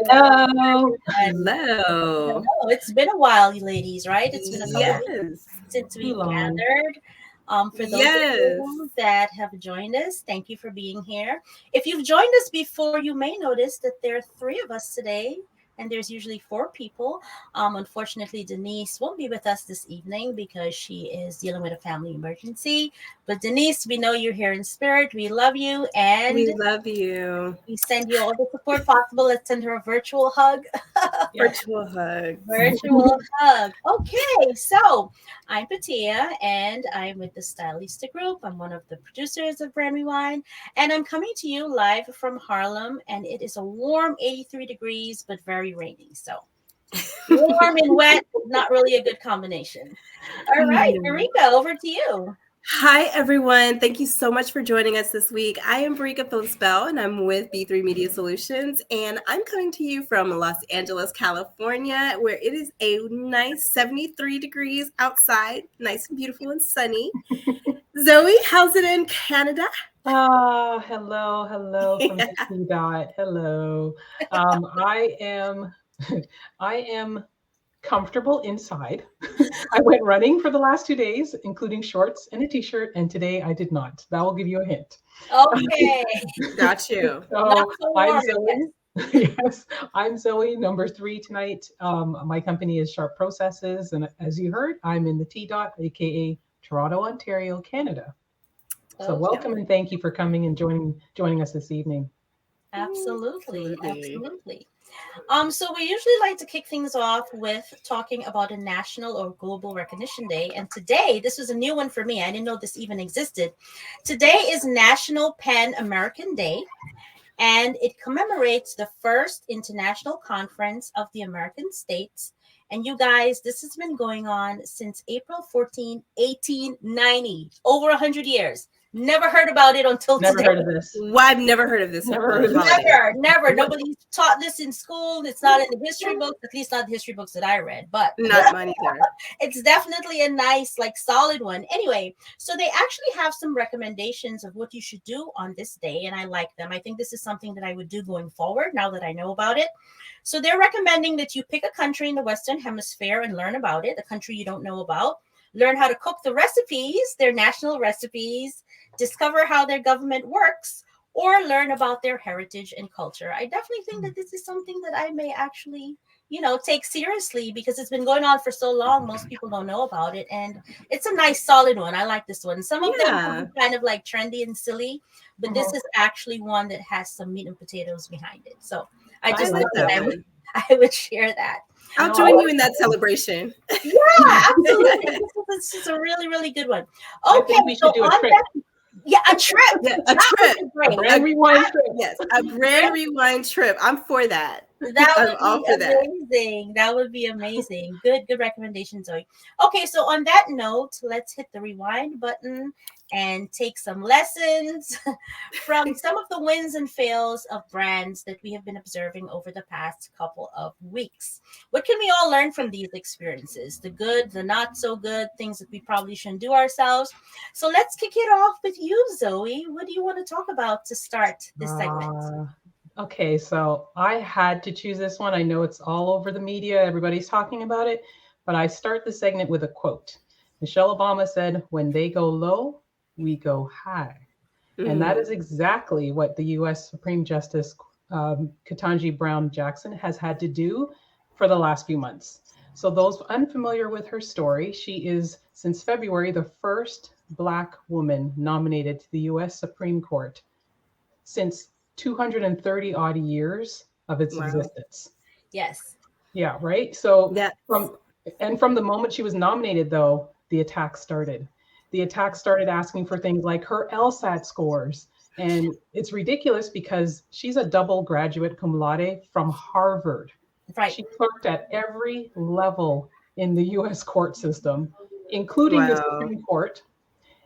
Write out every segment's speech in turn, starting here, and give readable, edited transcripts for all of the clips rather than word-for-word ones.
Hello. Hello. Hello. It's been a while, you ladies, right? It's been a couple weeks Yes. since Too we've long. gathered. For those of Yes. you that have joined us, thank you for being here. If you've joined us before, you may notice that there are three of us today, and there's usually four people. Unfortunately, Denise won't be with us this evening because she is dealing with a family emergency. But Denise, we know you're here in spirit. We love you, and We love you. we send you all the support possible. Let's send her a virtual hug. Yes. Virtual hugs. Virtual hug. Okay, so I'm Patia and I'm with the Stylista Group. I'm one of the producers of Brand Rewind, and I'm coming to you live from Harlem. And it is a warm 83 degrees, but very rainy. So warm and wet, not really a good combination. All right, Mm. Marika, over to you. Hi, everyone. Thank you so much for joining us this week. I am Brika Phillips Bell, and I'm with B3 Media Solutions. And I'm coming to you from Los Angeles, California, where it is a nice 73 degrees outside, nice and beautiful and sunny. Zoe, how's it in Canada? Hello from the T dot. Hello. I am I am comfortable inside. I went running for the last 2 days, including shorts and a t-shirt, and today I did not. That will give you a hint. Okay, Got you. not So so I'm warm. Zoe. Yes, I'm Zoe, number 3 tonight. My company is Sharp Processes, and as you heard, I'm in the T dot, aka Toronto, Ontario, Canada. So Okay, welcome and thank you for coming and joining us this evening. absolutely, Absolutely. absolutely. So we usually like to kick things off with talking about a national or global recognition day. And today, this was a new one for me. I didn't know this even existed. Today is National Pan American Day, and it commemorates the first international conference of the American states. And you guys, this has been going on since April 14, 1890, over 100 years. Never heard about it until Never today. heard of this. Well, I've never heard of this Never heard of this. holiday. Never. What? Nobody taught this in school. It's not in the history books, at least not the history books that I read. But Not mine either. it's definitely a nice, like, solid one. Anyway, so they actually have some recommendations of what you should do on this day, and I like them. I think this is something that I would do going forward now that I know about it. So they're recommending that you pick a country in the Western Hemisphere and learn about it, a country you don't know about. Learn how to cook the recipes, their national recipes, discover how their government works, or learn about their heritage and culture. I definitely think that this is something that I may actually, take seriously because it's been going on for so long. Most people don't know about it. And it's a nice, solid one. I like this one. Some of them Yeah. are kind of like trendy and silly, but this Mhm. is actually one that has some meat and potatoes behind it. So I I just like thought like that that it. one. I would share that. I'll No, I join you like in that that one. celebration. Yeah, absolutely. This is a really, really good one. I Okay, think we so should do a on trip, that, yeah, a trip. Yeah, a That would trip. be a great. brand rewind trip. Yes, a brand rewind trip. I'm for that. That I'm would all be for that. amazing. That would be amazing. Good recommendation, Zoe. Okay, so on that note, let's hit the rewind button and take some lessons from some of the wins and fails of brands that we have been observing over the past couple of weeks. What can we all learn from these experiences? The good, the not so good, things that we probably shouldn't do ourselves. So let's kick it off with you, Zoe. What do you want to talk about to start this segment? Uh, okay, so I had to choose this one. I know it's all over the media, everybody's talking about it, but I start the segment with a quote. Michelle Obama said, "When they go low, we go high." And that is Mm. exactly what the US Supreme Justice Ketanji Brown Jackson has had to do for the last few months. So, those unfamiliar with her story, she is, since February, the first Black woman nominated to the US Supreme Court since 230 odd years of its Wow. existence. Yes. Yeah, right. So That's from the moment she was nominated, though, the attack started. The attack started asking for things like her LSAT scores, and it's ridiculous because she's a double graduate cum laude from Harvard. Right. She clerked at every level in the U.S. court system, including the wow. Supreme Court,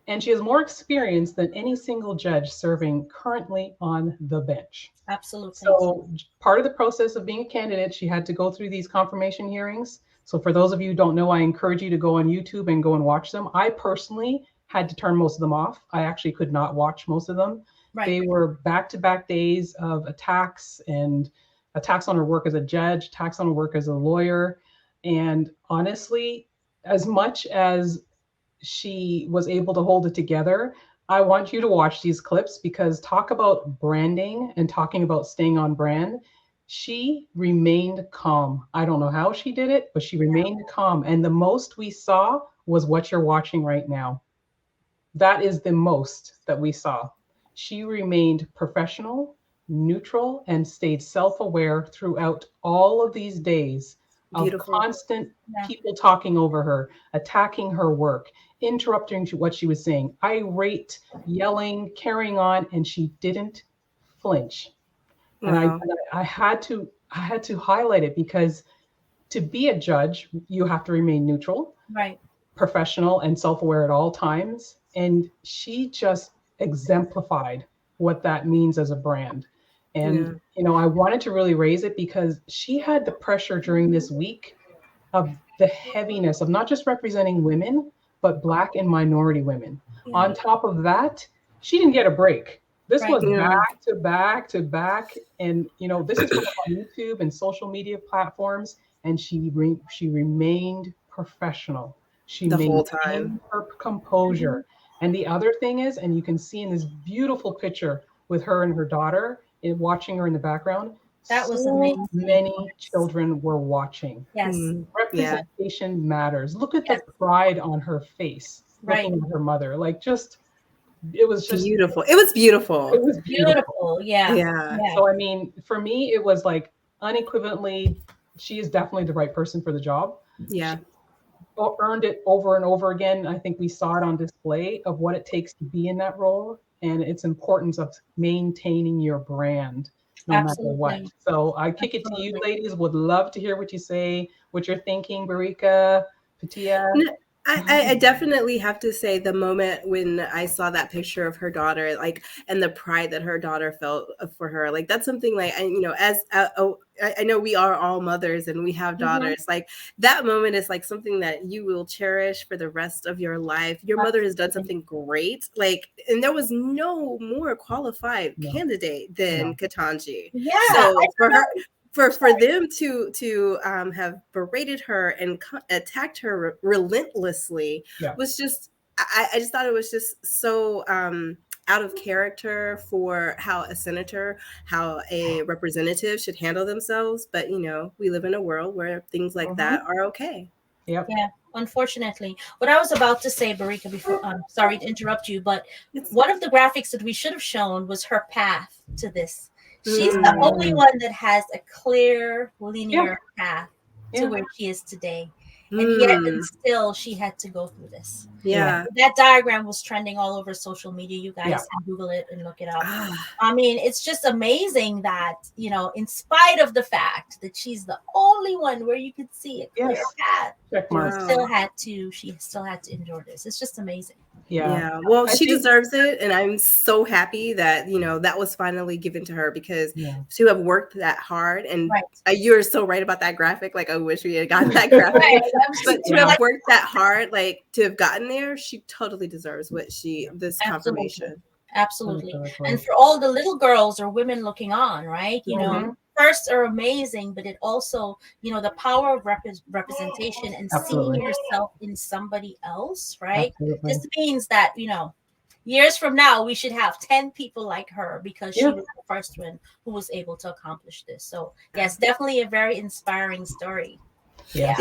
and she has more experience than any single judge serving currently on the bench. Absolutely. So, part of the process of being a candidate, she had to go through these confirmation hearings. So, for those of you who don't know, I encourage you to go on YouTube and go and watch them. I personally had to turn most of them off. I actually could not watch most of them. Right. They were back to back days of attacks and attacks on her work as a judge, attacks on her work as a lawyer. And honestly, as much as she was able to hold it together, I want you to watch these clips because talk about branding and talking about staying on brand. She remained calm. I don't know how she did it, but she remained calm. And the most we saw was what you're watching right now. That is the most that we saw. She remained professional, neutral, and stayed self aware throughout all of these days of Beautiful. constant Yeah. people talking over her, attacking her work, interrupting what she was saying, irate, yelling, carrying on, and she didn't flinch. And Wow. I had to highlight it because to be a judge, you have to remain neutral, Right. professional, and self-aware at all times. And she just exemplified what that means as a brand. Yeah. And I wanted to really raise it because she had the pressure during this week of the heaviness of not just representing women, but Black and minority women. Yeah. On top of that, she didn't get a break. This Right. was Yeah. back to back to back. And, this is on YouTube and social media platforms. And she remained professional. She The whole time. maintained her composure. And the other thing is, and you can see in this beautiful picture with her and her daughter, watching her in the background, That was so amazing. many children were watching. Yes. Yeah. Representation matters. Look at Yes. the pride on her face, Right. looking at her mother. Like, it was just Beautiful. It was beautiful. It was beautiful. Beautiful. Yeah. Yeah. Yeah. So I mean, for me, it was like unequivocally, she is definitely the right person for the job. Yeah. Earned it over and over again. I think we saw it on display of what it takes to be in that role and its importance of maintaining your brand no Absolutely. matter what. So I kick it to you, Absolutely. ladies. Would love to hear what you say, what you're thinking, Barika, Patia. I definitely have to say the moment when I saw that picture of her daughter, like, and the pride that her daughter felt for her, like, that's something like, as I know we are all mothers and we have daughters, like that moment is like something that you will cherish for the rest of your life. Your mother has done something great, like, and there was no more qualified candidate than Ketanji. Yeah. So for her. For them to have berated her and attacked her relentlessly was just, I just thought it was just so out of character for how a senator, how a representative should handle themselves. But we live in a world where things like that are okay. Yep. Yeah. Unfortunately, what I was about to say, Barika, before, sorry to interrupt you, but one of the graphics that we should have shown was her path to this. She's the only one that has a clear, linear path to where she is today. And yet, and still, she had to go through this. Yeah. That diagram was trending all over social media. You guys can Google it and look it up. I mean, it's just amazing that, in spite of the fact that she's the only one where you could see a clear path, she still had to endure this. It's just amazing. Yeah. Well, she deserves it. And I'm so happy that, that was finally given to her because to have worked that hard. And you're so right about that graphic. Like, I wish we had gotten that graphic. But to have worked that hard, like to have gotten there, she totally deserves this confirmation. Absolutely. And for all the little girls or women looking on, right? Firsts are amazing, but it also, the power of representation and seeing yourself in somebody else, right? This means that, years from now, we should have 10 people like her because she was the first one who was able to accomplish this. So, yes, definitely a very inspiring story. Yeah.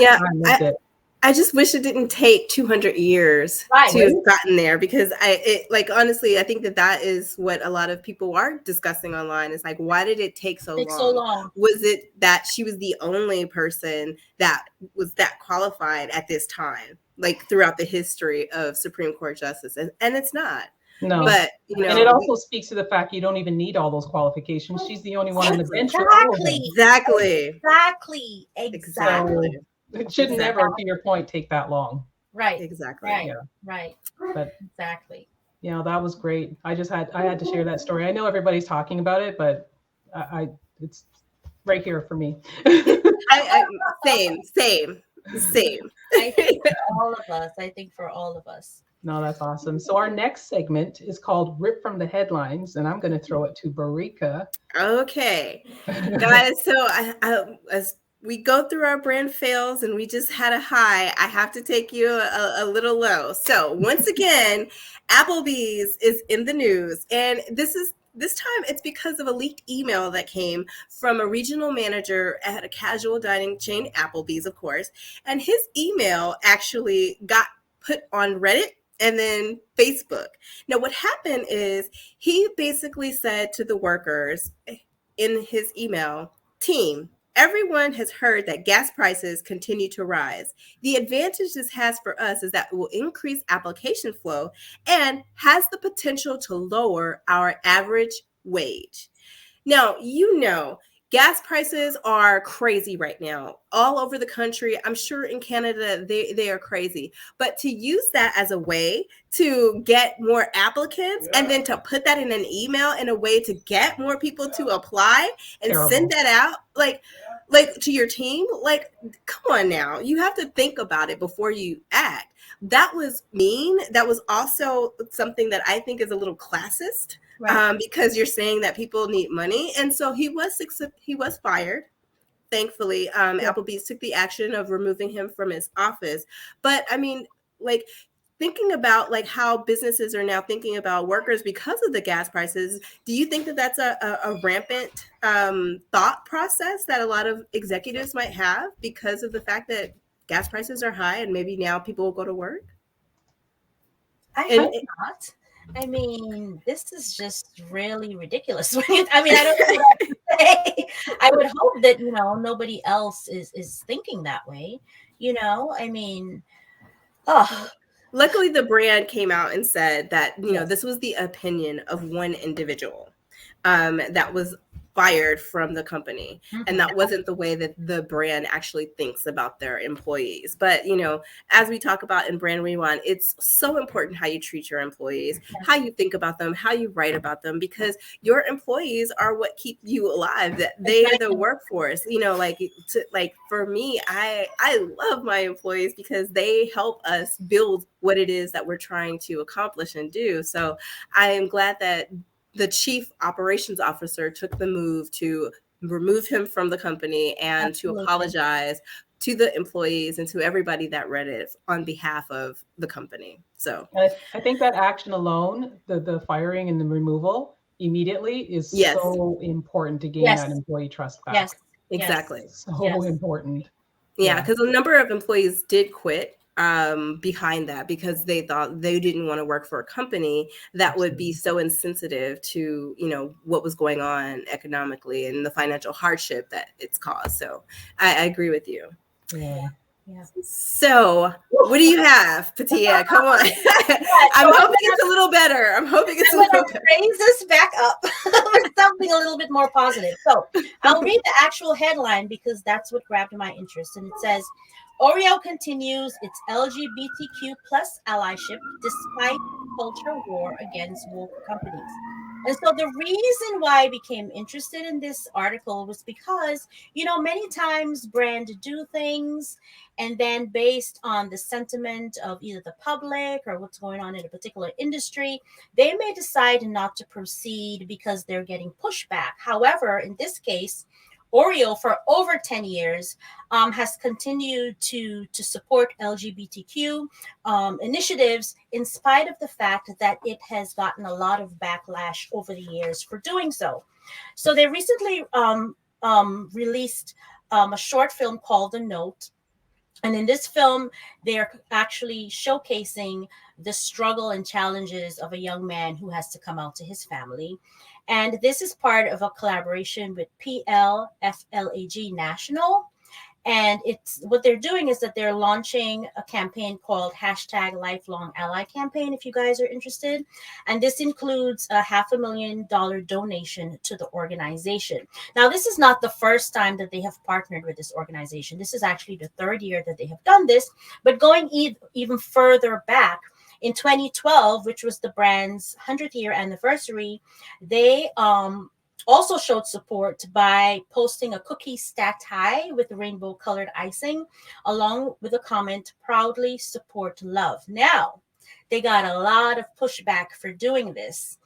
I just wish it didn't take 200 years to have gotten there because honestly, I think that is what a lot of people are discussing online. It's like, why did it take so long? Was it that she was the only person that was that qualified at this time, like throughout the history of Supreme Court justice? And it's not. No, but and it also speaks to the fact you don't even need all those qualifications. She's the only one on the bench. Exactly. It should never, to your point, take that long. Right. Exactly. Right. Yeah. Right. But exactly. That was great. I had to share that story. I know everybody's talking about it, but it's right here for me. Same. I think for all of us. No, that's awesome. So our next segment is called Rip from the Headlines, and I'm going to throw it to Barika. Okay, guys. So as we go through our brand fails and we just had a high, I have to take you a little low. So once again, Applebee's is in the news, and this time it's because of a leaked email that came from a regional manager at a casual dining chain, Applebee's, of course, and his email actually got put on Reddit and then Facebook. Now, what happened is he basically said to the workers in his email, team, everyone has heard that gas prices continue to rise. The advantage this has for us is that it will increase application flow and has the potential to lower our average wage. Now, gas prices are crazy right now all over the country. I'm sure in Canada, they are crazy. But to use that as a way to get more applicants and then to put that in an email in a way to get more people to apply and send that out, like to your team, like, come on now. You have to think about it before you act. That was mean. That was also something that I think is a little classist. Right. Because you're saying that people need money. And so he was fired. Thankfully, Applebee's took the action of removing him from his office. But I mean, like, thinking about like how businesses are now thinking about workers because of the gas prices, do you think that that's a rampant thought process that a lot of executives might have because of the fact that gas prices are high and maybe now people will go to work? I hope not. I mean, this is just really ridiculous. I mean, I don't know what to say. I would hope that, nobody else is thinking that way. I mean, oh. Luckily, the brand came out and said that, this was the opinion of one individual that was fired from the company. Mm-hmm. And that wasn't the way that the brand actually thinks about their employees. But, as we talk about in Brand Rewind, it's so important how you treat your employees, how you think about them, how you write about them, because your employees are what keep you alive. That they are the workforce. For me, I love my employees because they help us build what it is that we're trying to accomplish and do. So I am glad that the chief operations officer took the move to remove him from the company and to apologize to the employees and to everybody that read it on behalf of the company. So I think that action alone, the firing and the removal immediately is so important to gain that employee trust back. Yes, exactly. So important. Yeah, because a number of employees did quit behind that because they thought they didn't want to work for a company that would be so insensitive to, what was going on economically and the financial hardship that it's caused. So I agree with you. Yeah. So what do you have, Patia? Come on. I'm hoping it's a little better. I'm hoping it's a little better. Raise this back up with something a little bit more positive. So I'll read the actual headline because that's what grabbed my interest. And it says, Oreo continues its LGBTQ plus allyship despite culture war against woke companies. And so the reason why I became interested in this article was because, many times brands do things and then based on the sentiment of either the public or what's going on in a particular industry, they may decide not to proceed because they're getting pushback. However, in this case, Oreo for over 10 years has continued to support LGBTQ initiatives in spite of the fact that it has gotten a lot of backlash over the years for doing so. So they recently released a short film called The Note. And in this film, they're actually showcasing the struggle and challenges of a young man who has to come out to his family. And this is part of a collaboration with PLFLAG National. And it's what they're doing is that they're launching a campaign called #LifelongAlly campaign, if you guys are interested. And this includes a $500,000 donation to the organization. Now, this is not the first time that they have partnered with this organization. This is actually the third year that they have done this. But going even further back, in 2012, which was the brand's 100th year anniversary, they also showed support by posting a cookie stacked high with rainbow colored icing, along with a comment, proudly support love. Now, they got a lot of pushback for doing this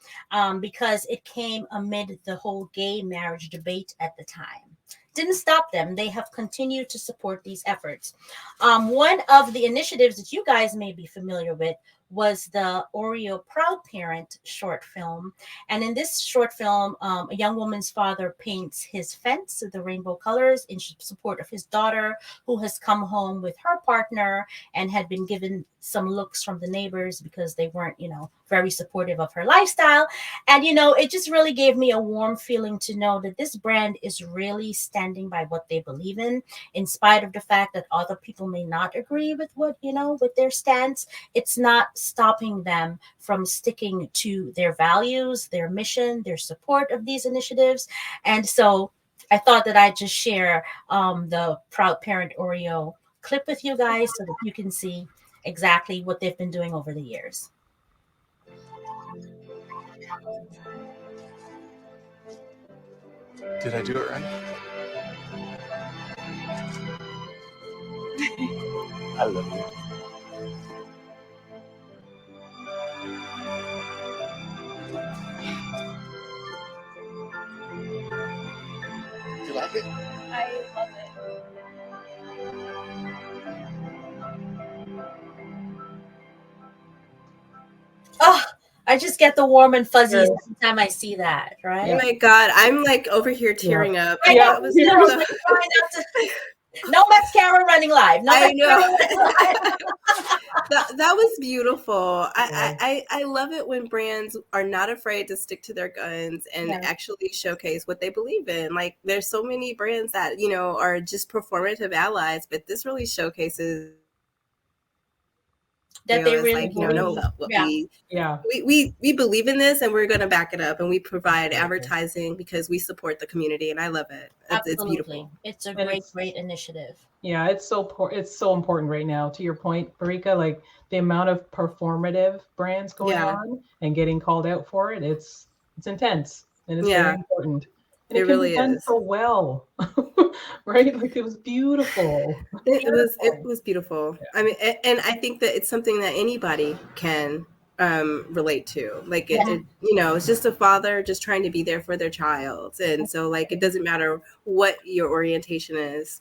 because it came amid the whole gay marriage debate at the time. Didn't stop them. They have continued to support these efforts. One of the initiatives that you guys may be familiar with was the Oreo Proud Parent short film. And in this short film, a young woman's father paints his fence with the rainbow colors in support of his daughter, who has come home with her partner and had been given some looks from the neighbors because they weren't, very supportive of her lifestyle. And, it just really gave me a warm feeling to know that this brand is really standing by what they believe in spite of the fact that other people may not agree with what, with their stance. It's not stopping them from sticking to their values, their mission, their support of these initiatives. And so I thought that I'd just share the Proud Parent Oreo clip with you guys so that you can see exactly what they've been doing over the years. Did I do it right? I love you. You like it? I love it. Oh, I just get the warm and fuzzies every time I see that, right? Oh my God, I'm like over here tearing up. I know. That was Trying not to, no mascara running live. No I know. mascara that was beautiful. I love it when brands are not afraid to stick to their guns and actually showcase what they believe in. Like there's so many brands that, are just performative allies, but this really showcases that they really know what we believe in this, and we're going to back it up, and we provide advertising because we support the community, and I love it. It's beautiful. It's a great initiative. Yeah, it's so important right now. To your point, Barika, like the amount of performative brands going on and getting called out for it, it's intense and it's very important. And it can really be done is so well, right? Like it was beautiful. It was beautiful. Yeah. I mean, and I think that it's something that anybody can relate to. Like it's just a father just trying to be there for their child, and so like it doesn't matter what your orientation is.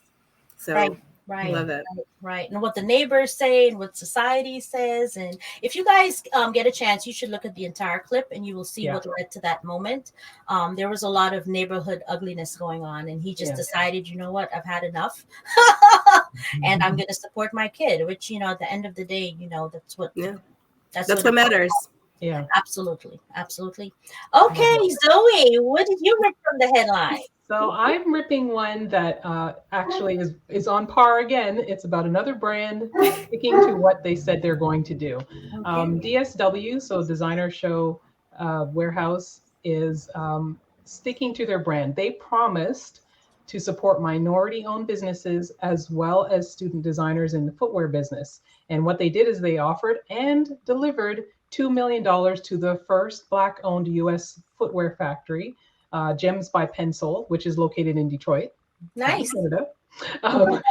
So right, love it. Right, and what the neighbors say and what society says. And if you guys get a chance, you should look at the entire clip and you will see what led to that moment. There was a lot of neighborhood ugliness going on, and he just decided, you know what, I've had enough, and I'm going to support my kid. Which at the end of the day, that's what that's what matters. Yeah, absolutely. Okay, Zoe, what did you rip from the headline? So I'm ripping one that actually is on par again. It's about another brand sticking to what they said they're going to do. Okay. DSW, so Designer Show Warehouse, is sticking to their brand. They promised to support minority-owned businesses as well as student designers in the footwear business. And what they did is they offered and delivered $2 million to the first Black-owned U.S. footwear factory, Gems by Pencil, which is located in Detroit. Nice. Canada. But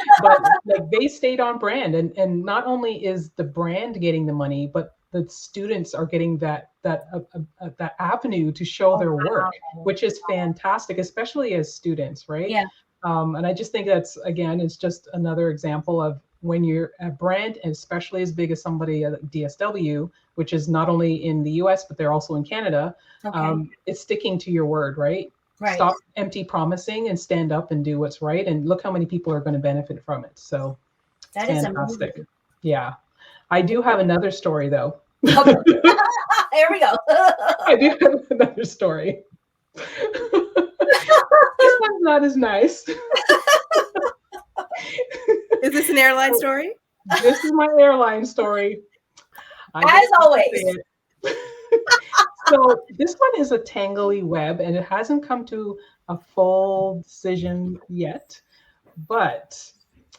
like they stayed on brand, and not only is the brand getting the money, but the students are getting that avenue to show their work, which is fantastic, especially as students, right? Yeah. And I just think that's, again, it's just another example of when you're a brand, and especially as big as somebody like DSW, which is not only in the US, but they're also in Canada, it's sticking to your word, right? Stop empty promising and stand up and do what's right. And look how many people are going to benefit from it. So that is fantastic. Amazing. Yeah. I do have another story, though. Okay. Here we go. I do have another story. This one's not as nice. Is this an airline story? This is my airline story. As always. So this one is a tangly web, and it hasn't come to a full decision yet. But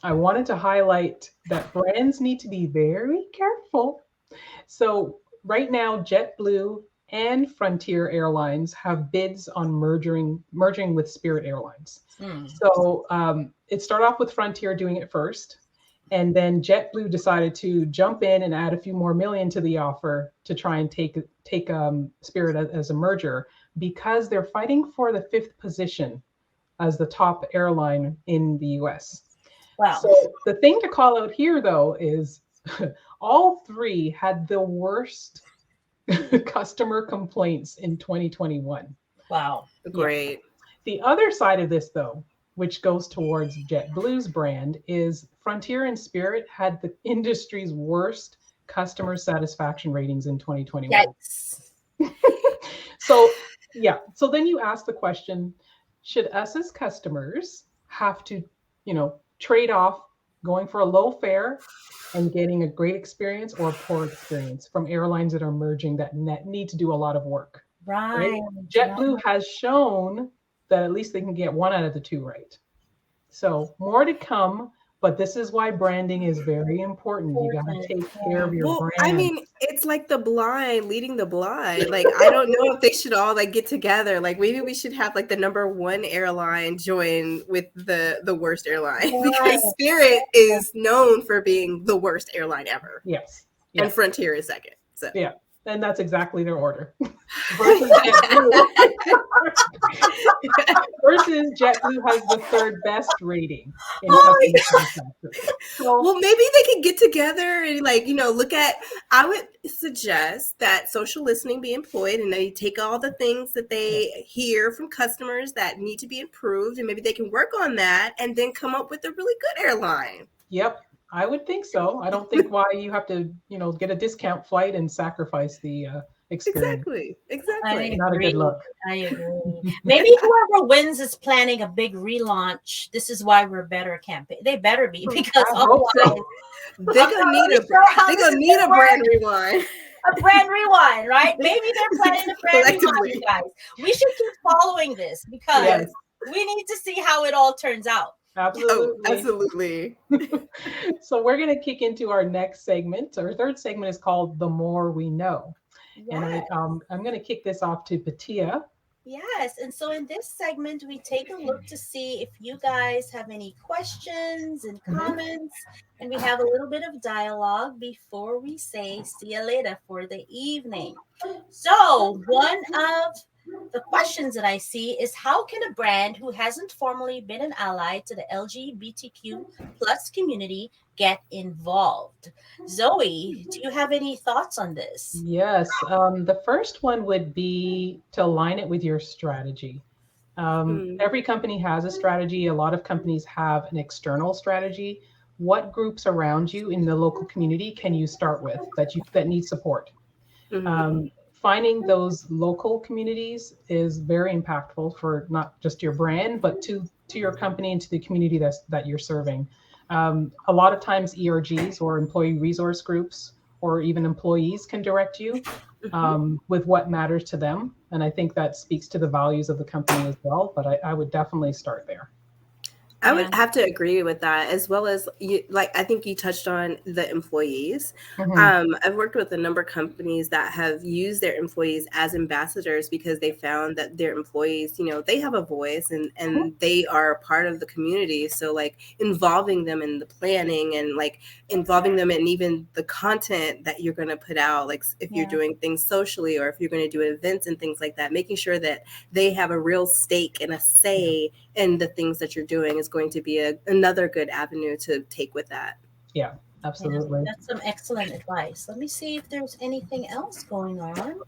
I wanted to highlight that brands need to be very careful. So right now, JetBlue and Frontier Airlines have bids on merging with Spirit Airlines. So it started off with Frontier doing it first. And then JetBlue decided to jump in and add a few more million to the offer to try and take Spirit as a merger, because they're fighting for the 5th position as the top airline in the US. Wow. So the thing to call out here, though, is all three had the worst customer complaints in 2021. Wow. Great. The other side of this, though, which goes towards JetBlue's brand, is Frontier and Spirit had the industry's worst customer satisfaction ratings in 2021. Yes. So then you ask the question, should us as customers have to, trade off going for a low fare and getting a great experience or a poor experience from airlines that are merging that need to do a lot of work? Right. JetBlue has shown that at least they can get one out of the two right. So more to come, but this is why branding is very important. You got to take care of your brand. I mean, it's like the blind leading the blind. Like, I don't know if they should all like get together. Like, maybe we should have like the number one airline join with the worst airline, because Spirit is known for being the worst airline ever. Yes. And Frontier is second. So yeah. And that's exactly their order. Versus JetBlue has the 3rd best rating in customer satisfaction. Well, maybe they could get together and look at, I would suggest that social listening be employed, and they take all the things that they hear from customers that need to be improved, and maybe they can work on that and then come up with a really good airline. Yep. I would think so. I don't think why you have to, get a discount flight and sacrifice the experience. Exactly. Not a good look. I agree. Maybe whoever wins is planning a big relaunch. This is why we're better campaign. They better be, because otherwise they're gonna need a brand rewind. A brand rewind, right? Maybe they're planning a brand rewind, you guys. We should keep following this, because we need to see how it all turns out. Absolutely. So we're going to kick into our next segment. Our 3rd segment is called The More We Know. Yes. And I'm going to kick this off to Patia. Yes. And so in this segment, we take a look to see if you guys have any questions and comments. And we have a little bit of dialogue before we say see you later for the evening. So one of the questions that I see is, how can a brand who hasn't formally been an ally to the LGBTQ plus community get involved? Zoe, do you have any thoughts on this? Yes. The first one would be to align it with your strategy. Every company has a strategy. A lot of companies have an external strategy. What groups around you in the local community can you start with that need support? Finding those local communities is very impactful for not just your brand, but to your company and to the community that you're serving. A lot of times ERGs or employee resource groups or even employees can direct you with what matters to them. And I think that speaks to the values of the company as well. But I would definitely start there. I would have to agree with that, as well as I think you touched on the employees. I've worked with a number of companies that have used their employees as ambassadors, because they found that their employees, they have a voice and they are part of the community. So involving them in the planning and involving them in even the content that you're going to put out, if you're doing things socially or if you're going to do events and things like that, making sure that they have a real stake and a say in the things that you're doing is going to be another good avenue to take with that. Yeah, absolutely. That's some excellent advice. Let me see if there's anything else going on.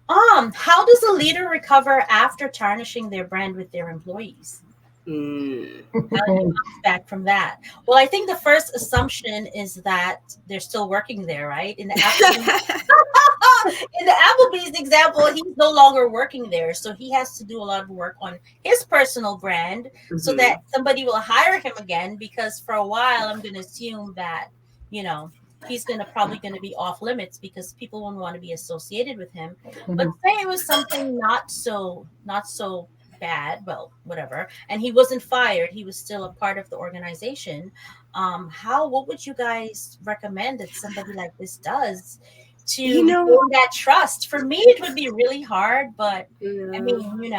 How does a leader recover after tarnishing their brand with their employees? How do you bounce back from that? Well, I think the first assumption is that they're still working there, right? In the Applebee's example, he's no longer working there, so he has to do a lot of work on his personal brand so that somebody will hire him again. Because for a while, I'm going to assume that he's probably going to be off limits because people won't want to be associated with him. But say it was something not so bad, well, whatever, and he wasn't fired, he was still a part of the organization. What would you guys recommend that somebody like this does to gain that trust? For me, it would be really hard, but I mean,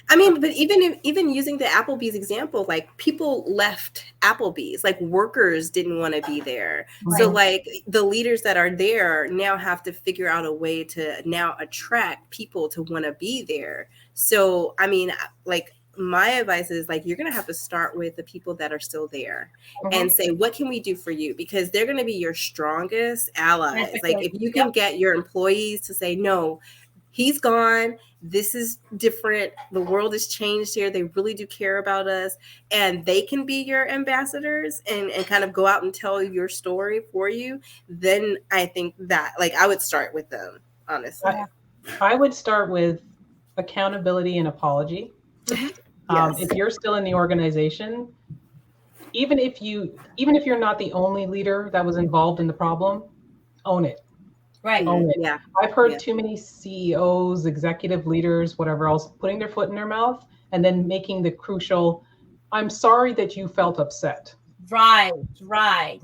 I mean, but even using the Applebee's example, like people left Applebee's, like workers didn't want to be there. Right. So like the leaders that are there now have to figure out a way to now attract people to want to be there. So I mean, like my advice is like you're going to have to start with the people that are still there and say, what can we do for you? Because they're going to be your strongest allies. Like if you can get your employees to say, no, he's gone, this is different, the world has changed here, they really do care about us, and they can be your ambassadors and kind of go out and tell your story for you, then I think that like I would start with them, honestly. I would start with accountability and apology. If you're still in the organization, even if you're not the only leader that was involved in the problem, own it. Right. Own it. Yeah. I've heard too many CEOs, executive leaders, whatever else, putting their foot in their mouth and then making the crucial, I'm sorry that you felt upset. Right.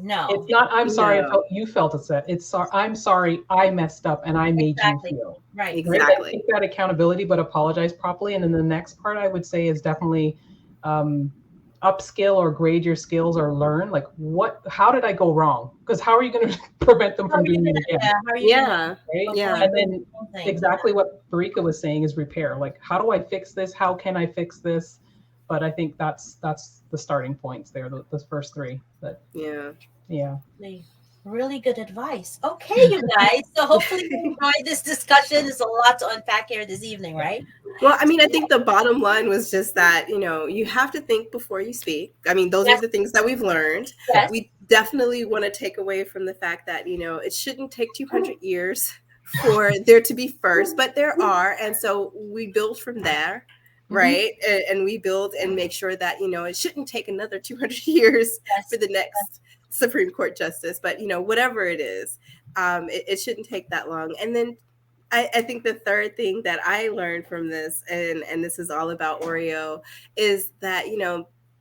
No. It's not, I'm sorry you felt upset. It's, I'm sorry I messed up and I made you feel. Right. Exactly. Take that accountability, but apologize properly. And then the next part I would say is definitely upskill or grade your skills or learn. Like how did I go wrong? Because how are you going to prevent them from doing it again? Yeah. And then exactly what Barika was saying is repair. Like, how do I fix this? How can I fix this? But I think that's the starting points there, the first three. But yeah. Really good advice. Okay, you guys. So hopefully you enjoyed this discussion. There's a lot to unpack here this evening, right? Well, I mean, I think the bottom line was just that, you have to think before you speak. I mean, those are the things that we've learned. Yes. We definitely want to take away from the fact that, it shouldn't take 200 years for there to be first, but there are. And so we build from there. Right. And we build and make sure that, it shouldn't take another 200 years for the next Supreme Court justice. But, whatever it is, it shouldn't take that long. And then I think the third thing that I learned from this, and this is all about Oreo, is that,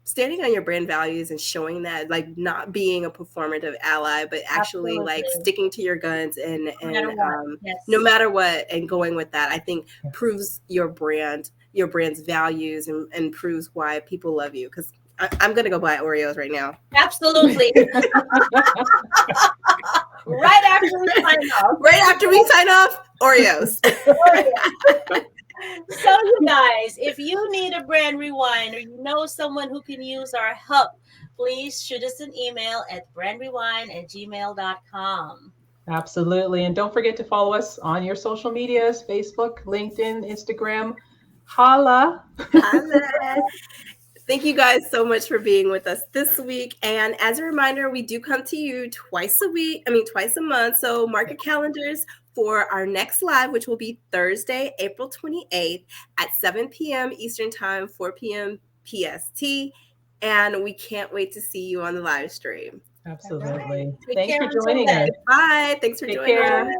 standing on your brand values and showing that, like, not being a performative ally, but actually like sticking to your guns and no matter what, and going with that, I think proves your brand's values and proves why people love you. Because I'm going to go buy Oreos right now. Absolutely. Right after we sign off. Right after we sign off, Oreos. So you guys, if you need a brand rewind or you know someone who can use our help, please shoot us an email at brandrewind@gmail.com. Absolutely. And don't forget to follow us on your social medias, Facebook, LinkedIn, Instagram. Holla. Thank you guys so much for being with us this week. And as a reminder, we do come to you twice a month. So mark your calendars for our next live, which will be Thursday, April 28th at 7 p.m. Eastern Time, 4 p.m. PST. And we can't wait to see you on the live stream. Absolutely. Take Thanks care for until joining then. us. Bye. Thanks for Take joining care. us.